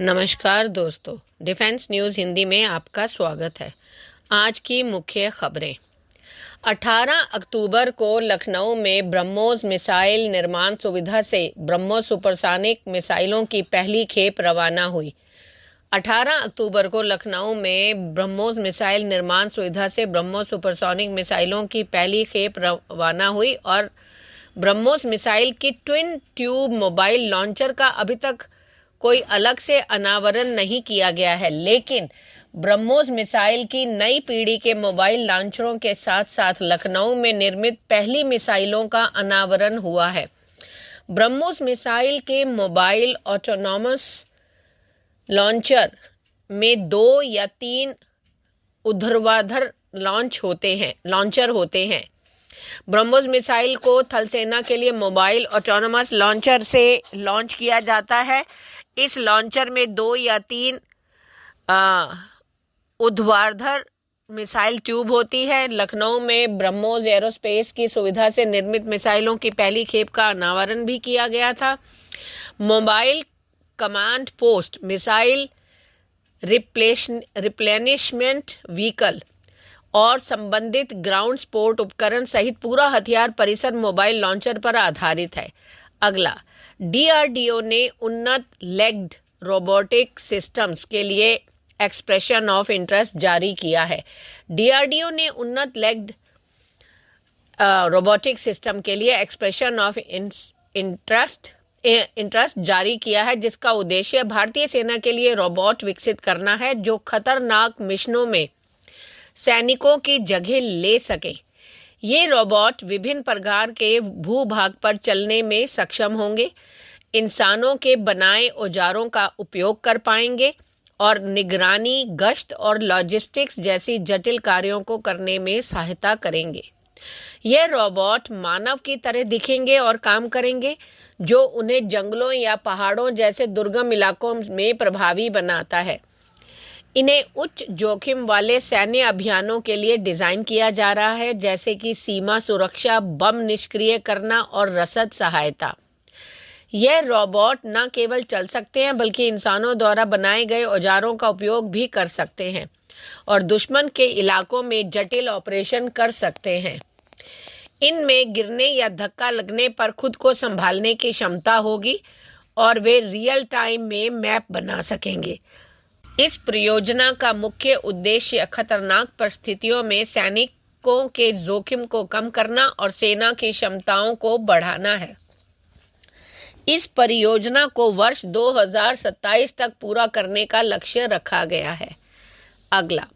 नमस्कार दोस्तों, defence news Hindi में आपका स्वागत है। आज की मुख्य खबरें। 18 अक्टूबर को लखनऊ में ब्रह्मोस मिसाइल निर्माण सुविधा से ब्रह्मोस सुपरसोनिक मिसाइलों की पहली खेप रवाना हुई। 18 अक्टूबर को लखनऊ में ब्रह्मोस मिसाइल निर्माण सुविधा से ब्रह्मोस सुपरसोनिक मिसाइलों की पहली खेप रवाना हुई और ब्रह्मोस मिसाइल की ट्विन ट्यूब मोबाइल लॉन्चर का अभी तक कोई अलग से अनावरण नहीं किया गया है, लेकिन ब्रह्मोस मिसाइल की नई पीढ़ी के मोबाइल लॉन्चरों के साथ साथ लखनऊ में निर्मित पहली मिसाइलों का अनावरण हुआ है। ब्रह्मोस मिसाइल के मोबाइल ऑटोनॉमस लॉन्चर में 2 या 3 ऊर्ध्वाधर लॉन्चर होते हैं। ब्रह्मोस मिसाइल को थल सेना के लिए मोबाइल ऑटोनॉमस लॉन्चर से लॉन्च किया जाता है। इस लॉन्चर में 2 या 3 ऊर्ध्वाधर मिसाइल ट्यूब होती है। लखनऊ में ब्रह्मोस एरोस्पेस की सुविधा से निर्मित मिसाइलों की पहली खेप का अनावरण भी किया गया था। Mobile command post, missile replenishment vehicle और संबंधित ग्राउंड सपोर्ट उपकरण सहित पूरा हथियार परिसर मोबाइल लॉन्चर पर आधारित है। अगला, डीआरडीओ ने उन्नत लेग्ड रोबोटिक सिस्टम्स के लिए एक्सप्रेशन ऑफ इंटरेस्ट जारी किया है। डीआरडीओ ने उन्नत लेग्ड रोबोटिक सिस्टम के लिए एक्सप्रेशन ऑफ इंटरेस्ट जारी किया है, जिसका उद्देश्य भारतीय सेना के लिए रोबोट विकसित करना है जो खतरनाक मिशनों में सैनिकों की जगह ले सके। ये रोबोट विभिन्न प्रकार के भूभाग पर चलने में सक्षम होंगे, इंसानों के बनाए औजारों का उपयोग कर पाएंगे और निगरानी, गश्त और लॉजिस्टिक्स जैसी जटिल कार्यों को करने में सहायता करेंगे। ये रोबोट मानव की तरह दिखेंगे और काम करेंगे, जो उन्हें जंगलों या पहाड़ों जैसे दुर्गम इलाकों में प्रभावी बनाता है। इन्हें उच्च जोखिम वाले सैन्य अभियानों के लिए डिजाइन किया जा रहा है, जैसे कि सीमा सुरक्षा, बम निष्क्रिय करना और रसद सहायता। यह रोबोट न केवल चल सकते हैं बल्कि इंसानों द्वारा बनाए गए औजारों का उपयोग भी कर सकते हैं और दुश्मन के इलाकों में जटिल ऑपरेशन कर सकते हैं। इनमें गिरने या धक्का लगने पर खुद को संभालने की क्षमता होगी और वे रियल टाइम में मैप बना सकेंगे। इस परियोजना का मुख्य उद्देश्य खतरनाक परिस्थितियों में सैनिकों के जोखिम को कम करना और सेना की क्षमताओं को बढ़ाना है। इस परियोजना को वर्ष 2027 तक पूरा करने का लक्ष्य रखा गया है। अगला,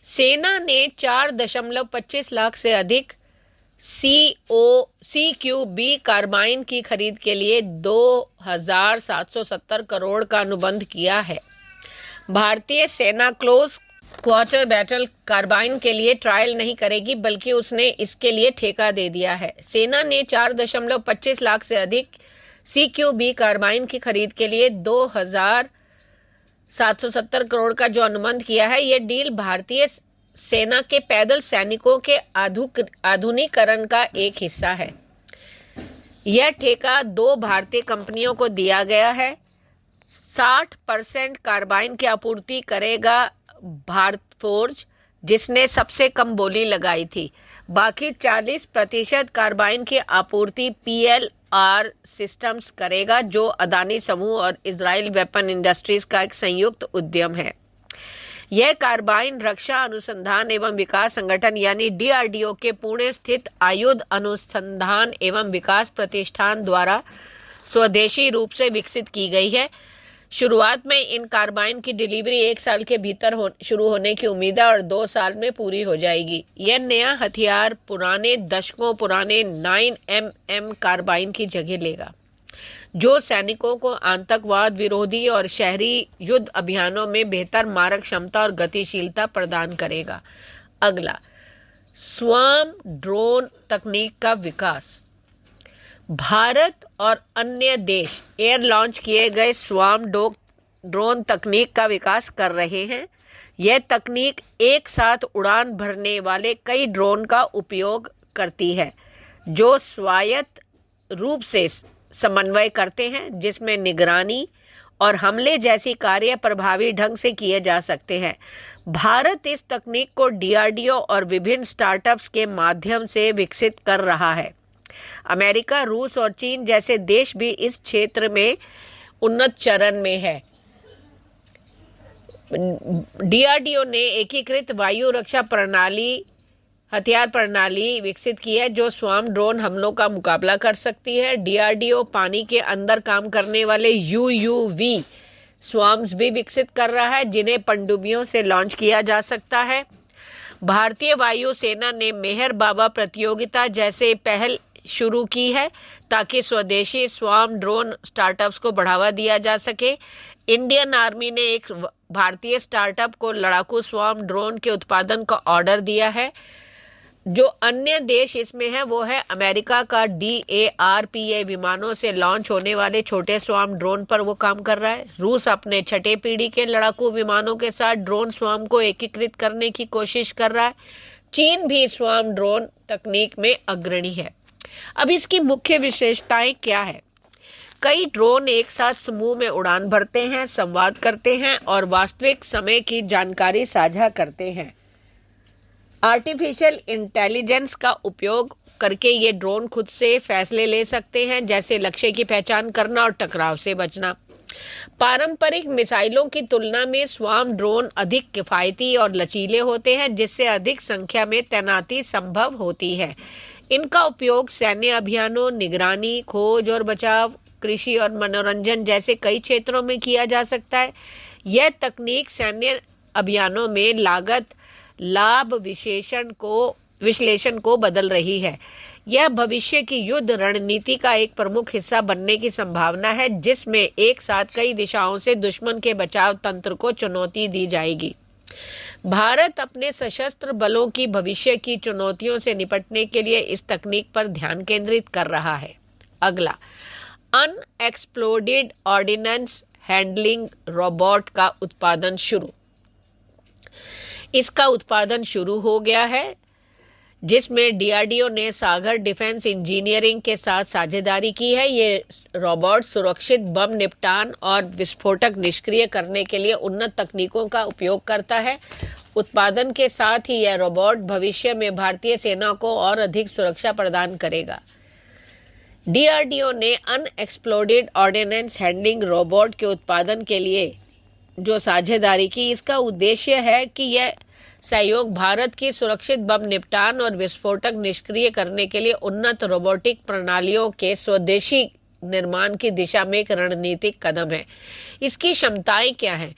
सेना ने 4.25 लाख से अधिक CQB कार्बाइन की खरीद के लिए 2,770 करोड़ का अनुबंध किया है। भारतीय सेना क्लोज क्वार्टर बैटल कार्बाइन के लिए ट्रायल नहीं करेगी, बल्कि उसने इसके लिए ठेका दे दिया है। सेना ने 4.25 लाख से अधिक CQB कार्बाइन की खरीद के लिए 2,770 करोड़ का जो अनुबंध किया है, यह डील भारतीय सेना के पैदल सैनिकों के आधुनिकीकरण का एक हिस्सा है। यह ठेका 2 भारतीय कंपनियों को दिया गया है। 60% कार्बाइन की आपूर्ति करेगा भारत फोर्ज, जिसने सबसे कम बोली लगाई थी। बाकी 40% कार्बाइन की आपूर्ति PLR सिस्टम्स करेगा, जो अदानी समूह और इजराइल वेपन इंडस्ट्रीज का एक संयुक्त उद्यम है। यह कार्बाइन रक्षा अनुसंधान एवं विकास संगठन यानी DRDO के पुणे स्थित आयुध अनुसंधान एवं विकास प्रतिष्ठान द्वारा स्वदेशी रूप से विकसित की गई है। शुरुआत में इन कार्बाइन की डिलीवरी 1 साल के भीतर शुरू होने की उम्मीद है और 2 साल में पूरी हो जाएगी। यह नया हथियार पुराने दशकों पुराने 9mm कार्बाइन की जगह लेगा, जो सैनिकों को आतंकवाद विरोधी और शहरी युद्ध अभियानों में बेहतर मारक क्षमता और गतिशीलता प्रदान करेगा। अगला, स्वार्म ड्रोन तकनीक का विकास। भारत और अन्य देश एयर लॉन्च किए गए स्वार्म ड्रोन तकनीक का विकास कर रहे हैं। यह तकनीक एक साथ उड़ान भरने वाले कई ड्रोन का उपयोग करती है, जो स्वायत्त रूप से समन्वय करते हैं, जिसमें निगरानी और हमले जैसी कार्य प्रभावी ढंग से किए जा सकते हैं। भारत इस तकनीक को डीआरडीओ और विभिन्न स्टार्टअप्स के माध्यम से विकसित कर रहा है। अमेरिका, रूस और चीन जैसे देश भी इस क्षेत्र में उन्नत चरण में है। डीआरडीओ ने एकीकृत वायु रक्षा प्रणाली, हथियार प्रणाली विकसित की है जो स्वार्म ड्रोन हमलों का मुकाबला कर सकती है। डीआरडीओ पानी के अंदर काम करने वाले यूयूवी स्वार्म्स भी विकसित कर रहा है जिन्हें पनडुब्बियों से लॉन्च किया जा सकता है। भारतीय वायु सेना ने मेहर बाबा प्रतियोगिता जैसे पहल शुरू की है ताकि स्वदेशी स्वार्म ड्रोन स्टार्टअप्स को बढ़ावा दिया जा सके। इंडियन आर्मी ने एक भारतीय स्टार्टअप को लड़ाकू स्वार्म ड्रोन के उत्पादन का ऑर्डर दिया है। जो अन्य देश इसमें है वो है अमेरिका का DARPA विमानों से लॉन्च होने वाले छोटे स्वार्म ड्रोन पर वो काम कर रहा है। रूस अपने छठे पीढ़ी के लड़ाकू विमानों के साथ ड्रोन स्वार्म को एकीकृत करने की कोशिश कर रहा है। चीन भी स्वार्म ड्रोन तकनीक में अग्रणी है। अब इसकी मुख्य विशेषताएं क्या है? कई ड्रोन एक साथ समूह में उड़ान भरते हैं, संवाद करते हैं और वास्तविक समय की जानकारी साझा करते हैं। आर्टिफिशियल इंटेलिजेंस का उपयोग करके ये ड्रोन खुद से फैसले ले सकते हैं, जैसे लक्ष्य की पहचान करना और टकराव से बचना। पारंपरिक मिसाइलों की तुलना में स्वार्म ड्रोन अधिक किफायती और लचीले होते हैं, जिससे अधिक संख्या में तैनाती संभव होती है। इनका उपयोग सैन्य अभियानों, निगरानी, खोज और बचाव, कृषि और मनोरंजन जैसे कई क्षेत्रों में किया जा सकता है। यह तकनीक सैन्य अभियानों में लागत लाभ विश्लेषण को बदल रही है। यह भविष्य की युद्ध रणनीति का एक प्रमुख हिस्सा बनने की संभावना है, जिसमें एक साथ कई दिशाओं से दुश्मन के बचाव तंत्र को चुनौती दी जाएगी। भारत अपने सशस्त्र बलों की भविष्य की चुनौतियों से निपटने के लिए इस तकनीक पर ध्यान केंद्रित कर रहा है। अगला, अनएक्सप्लोडेड ऑर्डिनेंस हैंडलिंग रोबोट का उत्पादन शुरू। इसका उत्पादन शुरू हो गया है, जिसमें डीआरडीओ ने सागर डिफेंस इंजीनियरिंग के साथ साझेदारी की है। ये रोबोट सुरक्षित बम निपटान और विस्फोटक निष्क्रिय करने के लिए उन्नत तकनीकों का उपयोग करता है। उत्पादन के साथ ही यह रोबोट भविष्य में भारतीय सेना को और अधिक सुरक्षा प्रदान करेगा। डीआरडीओ ने अनएक्सप्लोडेड ऑर्डिनेंस हैंडलिंग रोबोट के उत्पादन के लिए जो साझेदारी की, इसका उद्देश्य है कि यह सहयोग भारत की सुरक्षित बम निपटान और विस्फोटक निष्क्रिय करने के लिए उन्नत रोबोटिक प्रणालियों के स्वदेशी निर्माण की दिशा में एक रणनीतिक कदम है। इसकी क्षमताएं क्या हैं?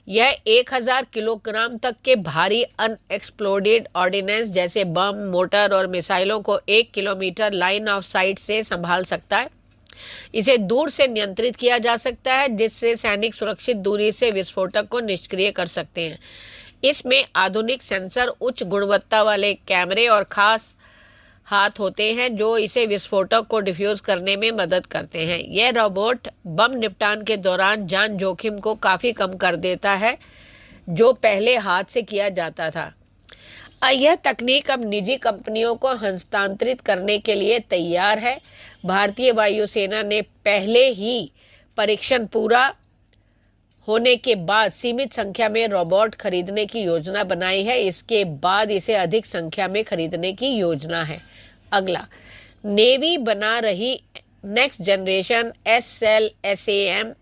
यह 1000 किलोग्राम तक के भारी अनएक्सप्लोडेड ऑर्डिनेंस जैसे बम, मोटर और मिसाइलों को 1 किलोमीटर लाइन ऑफ साइट से संभाल सकता है। इसे दूर से नियंत्रित किया जा सकता है, जिससे सैनिक सुरक्षित दूरी से विस्फोटक को निष्क्रिय कर सकते हैं। इसमें आधुनिक सेंसर, उच्च गुणवत्ता वाले कैमरे और खास हाथ होते हैं जो इसे विस्फोटक को डिफ्यूज करने में मदद करते हैं। यह रोबोट बम निपटान के दौरान जान जोखिम को काफी कम कर देता है, जो पहले हाथ से किया जाता था। यह तकनीक अब निजी कंपनियों को हस्तांतरित करने के लिए तैयार है। भारतीय वायुसेना ने पहले ही परीक्षण पूरा होने के बाद सीमित संख्या में रोबोट खरीदने की योजना बनाई है। इसके बाद इसे अधिक संख्या में खरीदने की योजना है। अगला, नेवी बना रही next generation SLSAM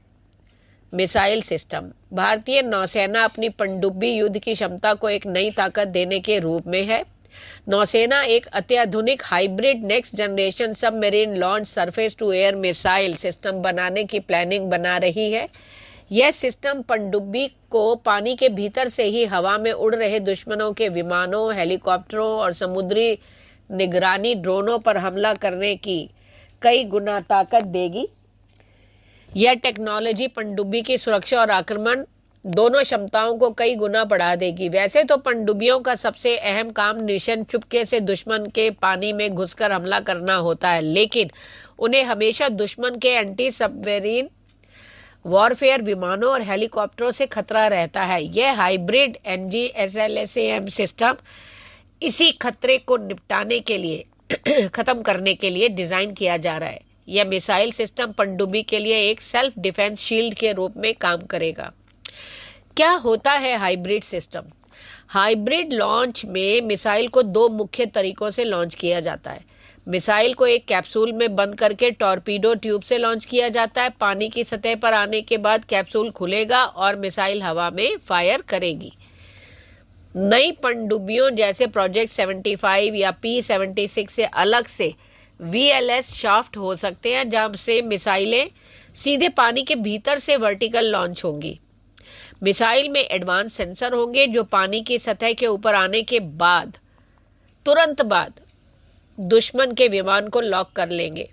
missile system. भारतीय नौसेना अपनी पनडुब्बी युद्ध की क्षमता को एक नई ताकत देने के रूप में है। नौसेना एक अत्याधुनिक hybrid next generation submarine launch surface to air missile system बनाने की प्लानिंग बना रही है। यह सिस्टम पनडुब्बी को पानी के भीतर से ही हवा में उड़ रहे दुश्मनों के विमानों, हेलीकॉप्टरों और समुद्री निगरानी ड्रोनों पर हमला करने की कई गुना ताकत देगी। यह टेक्नोलॉजी पनडुब्बी की सुरक्षा और आक्रमण दोनों क्षमताओं को कई गुना बढ़ा देगी। वैसे तो पनडुब्बियों का सबसे अहम काम मिशन चुपके से दुश्मन के पानी में घुसकर हमला करना होता है, लेकिन उन्हें हमेशा दुश्मन के एंटी सबमरीन वॉरफेयर विमानों और हेलीकॉप्टरों से खतरा रहता है। यह हाइब्रिड NG-SLSAM सिस्टम इसी खतरे को निपटाने के लिए खत्म करने के लिए डिजाइन किया जा रहा है। यह मिसाइल सिस्टम पनडुब्बी के लिए एक सेल्फ डिफेंस शील्ड के रूप में काम करेगा। क्या होता है हाइब्रिड सिस्टम? हाइब्रिड लॉन्च में मिसाइल को दो मुख्य तरीकों से लॉन्च किया जाता है। मिसाइल को एक कैप्सूल में बंद करके टॉर्पीडो ट्यूब से लॉन्च किया जाता है। पानी की सतह पर आने के बाद कैप्सूल खुलेगा और मिसाइल हवा में फायर करेगी। नई पनडुब्बियों जैसे प्रोजेक्ट 75 या P-76 से अलग से VLS शाफ्ट हो सकते हैं, जहां से मिसाइलें सीधे पानी के भीतर से वर्टिकल लॉन्च होंगी। मिसाइल में एडवांस सेंसर होंगे जो पानी की सतह के ऊपर आने के बाद तुरंत बाद दुश्मन के विमान को लॉक कर लेंगे।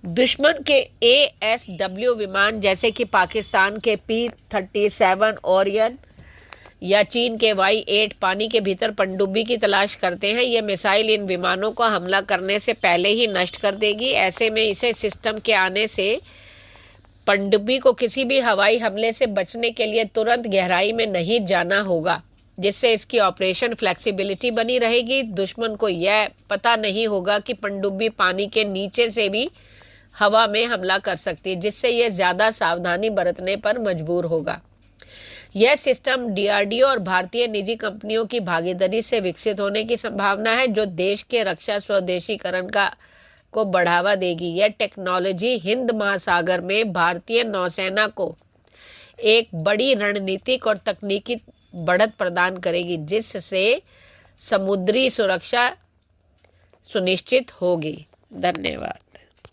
दुश्मन के ASW विमान जैसे कि पाकिस्तान के P-37 ओरियन या चीन के Y-8 पानी के भीतर पनडुब्बी की तलाश करते हैं। यह मिसाइल इन विमानों को हमला करने से पहले ही नष्ट कर देगी। ऐसे में इसे सिस्टम के आने से पनडुब्बी को किसी भी हवाई हमले से बचने के लिए तुरंत गहराई में नहीं जाना होगा, जिससे इसकी ऑपरेशन फ्लेक्सिबिलिटी बनी रहेगी। दुश्मन को यह पता नहीं होगा कि पनडुब्बी पानी के नीचे से भी हवा में हमला कर सकती है, जिससे यह ज्यादा सावधानी बरतने पर मजबूर होगा। यह सिस्टम DRDO और भारतीय निजी कंपनियों की भागीदारी से विकसित होने की संभावना है, जो देश के रक्षा स्वदेशीकरण को बढ़ावा देगी। यह टेक्नोलॉजी हिंद महासागर में भारतीय नौसेना को एक बड़ी रणनीतिक और तकनीकी बढ़त प्रदान करेगी, जिससे समुद्री सुरक्षा सुनिश्चित होगी। धन्यवाद।